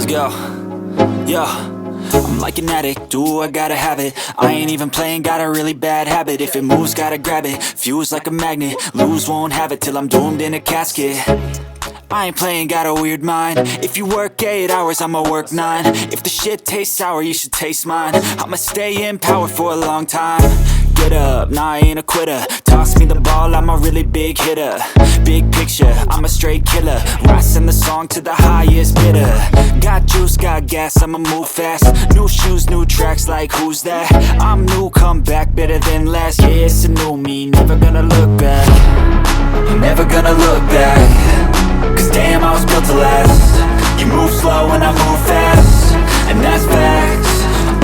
Yo, yo, I'm like an addict, do I gotta have it. I ain't even playing, got a really bad habit. If it moves, gotta grab it, fuse like a magnet. Lose, won't have it till I'm doomed in a casket. I ain't playing, got a weird mind. If you work 8 hours, I'ma work 9. If the shit tastes sour, you should taste mine. I'ma stay in power for a long time. Get up, nah, I ain't a quitter. Toss me the ball, I'm a really big hitter. Big picture, I'm a straight killer. Rising the song to the highest bidder. Got juice, got gas, I'ma move fast. New shoes, new tracks, like who's that? I'm new, come back, better than last. Yeah, it's a new me, never gonna look back. Never gonna look back. Cause damn, I was built to last. You move slow and I move fast, and that's facts.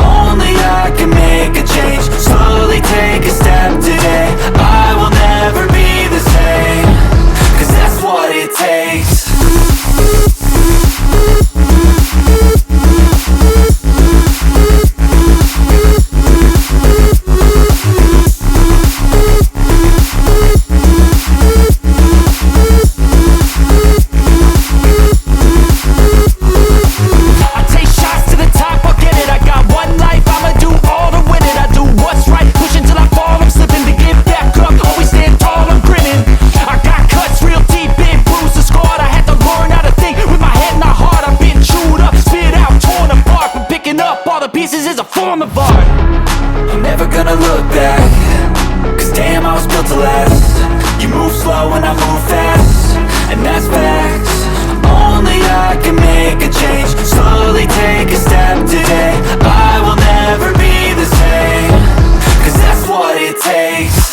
Only I can make a change. Slowly take a step today. I will never be the same. Cause that's what it takes. Pieces is a form of art. I'm never gonna look back. Cause damn, I was built to last. You move slow and I move fast, and that's facts. Only I can make a change. Slowly take a step today. I will never be the same. Cause that's what it takes.